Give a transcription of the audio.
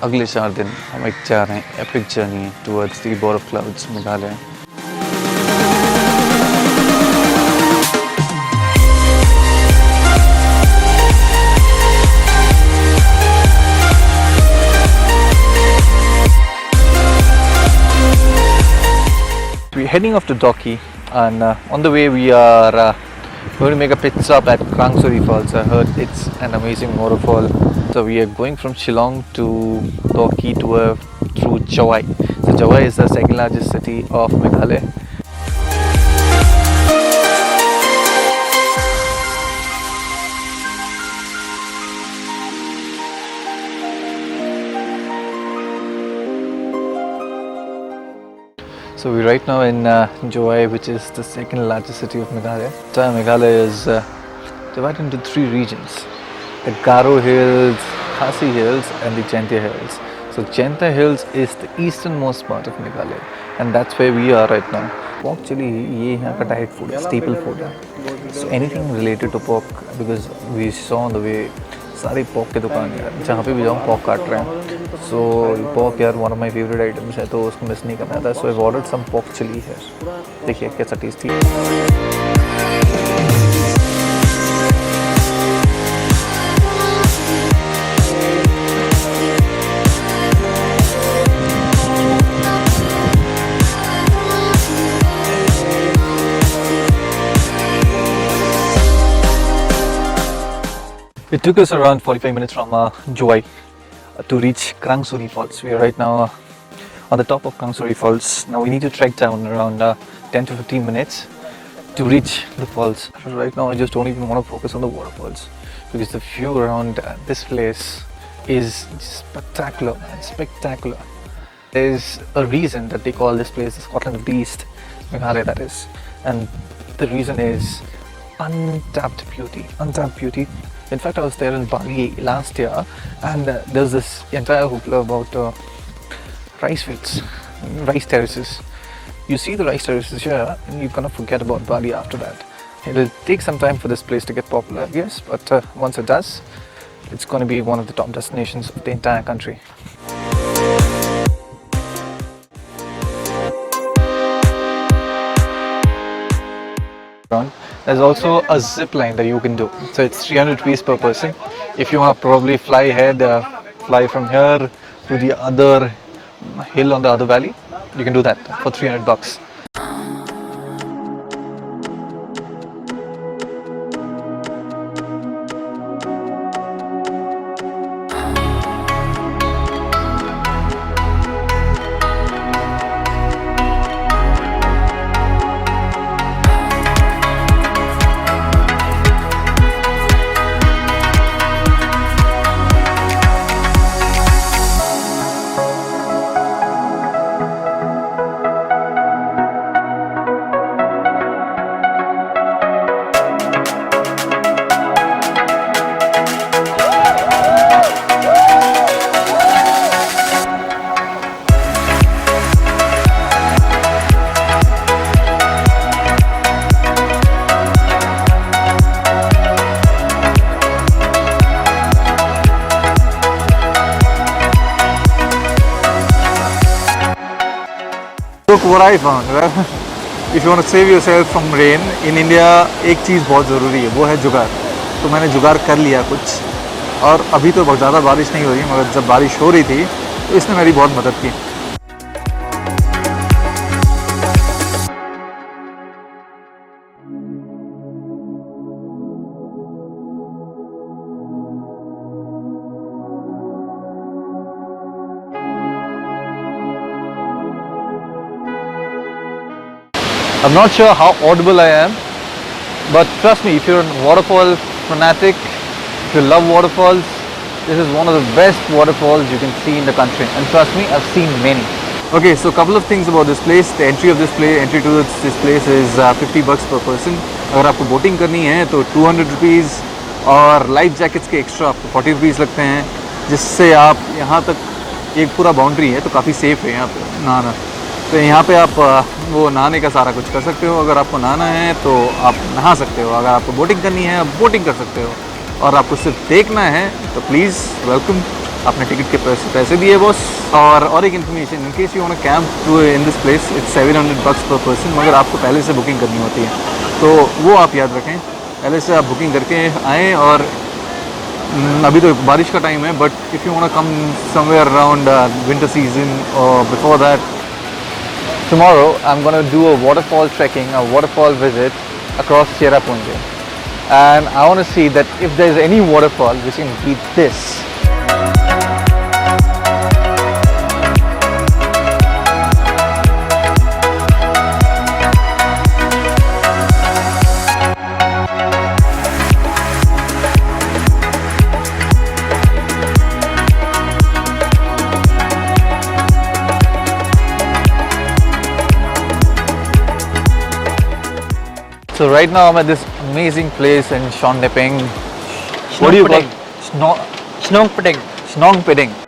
अगले 4 दिन हम एक जा रहे हैं epic journey towards the border of clouds Meghalaya. We're heading off to Doki, and on the way we are going to make a pit stop at Krangsuri Falls. I heard it's an amazing waterfall. So we are going from Shillong to Doki through Jawai. So Jawai is the second largest city of Meghalaya. So we're right now in Jawai, which is the second largest city of Meghalaya. So Meghalaya is divided into 3 regions: the Garo Hills, Khasi Hills and the Jaintia Hills. So Jaintia Hills is the easternmost part of Meghalaya, and that's where we are right now. Pork chili, ये यहाँ का diet food, staple food है. So anything related to pork, because we saw on the way सारी pork के दुकान है, जहाँ पे भी जाऊँ pork काट रहे हैं. So pork यार one of my favorite items है, तो उसको miss नहीं करना था. So I've ordered some pork chili here. देखिए कैसा tasty है. It took us around 45 minutes from Jawai to reach Krangsuri Falls. We are right now on the top of Krangsuri Falls. Now we need to trek down around 10 to 15 minutes to reach the falls. Right now I just don't even want to focus on the waterfalls, because the view around this place is spectacular, man, spectacular. There's a reason that they call this place the Scotland of the East, Meghalaya that is. And the reason is untapped beauty, untapped beauty. In fact, I was there in Bali last year, and there's this entire hoopla about rice fields, rice terraces. You see the rice terraces here, and you're gonna forget about Bali after that. It'll take some time for this place to get popular, yes, but once it does, it's gonna be one of the top destinations of the entire country. There's also a zip line that you can do. So it's 300 rupees per person. If you want to probably fly ahead, fly from here to the other hill on the other valley, you can do that for 300 bucks. Look what I found. If you want to save yourself from rain in India, एक चीज़ बहुत ज़रूरी है, वो है जुगाड़. तो मैंने जुगाड़ कर लिया कुछ, और अभी तो बहुत ज़्यादा बारिश नहीं हो रही, मगर जब बारिश हो रही थी तो इसने मेरी बहुत मदद की. I'm not sure how audible I am, but trust me, if you're a waterfall fanatic, if you love waterfalls, this is one of the best waterfalls you can see in the country. And trust me, I've seen many. Okay, so a couple of things about this place. The entry of this place, entry to this place is 50 bucks per person. अगर आपको boating करनी है तो 200 rupees, और life jackets के extra आपको 40 rupees लगते हैं, जिससे आप यहाँ तक एक पूरा बाउंड्री है, तो काफ़ी सेफ है यहाँ पे नहाना. तो यहाँ पे आप वो नहाने का सारा कुछ कर सकते हो. अगर आपको नहाना है तो आप नहा सकते हो. अगर आपको बोटिंग करनी है आप बोटिंग कर सकते हो. और आपको सिर्फ देखना है तो प्लीज़ वेलकम. आपने टिकट के पैसे दिए बॉस। और एक information, in case you want to camp in this place, it's $700 per person, मगर आपको पहले से बुकिंग करनी होती है, तो वो आप याद रखें, पहले से आप बुकिंग करके आएँ। और अभी तो बारिश का टाइम है, but if you want to come somewhere around winter season और before that, tomorrow I'm going to do a waterfall trekking, a waterfall visit across Cherrapunji, and I want to see that if there's any waterfall which can beat this. So right now I'm at this amazing place in Shonleping. What do you call it? Snong Padang. Snong Padang.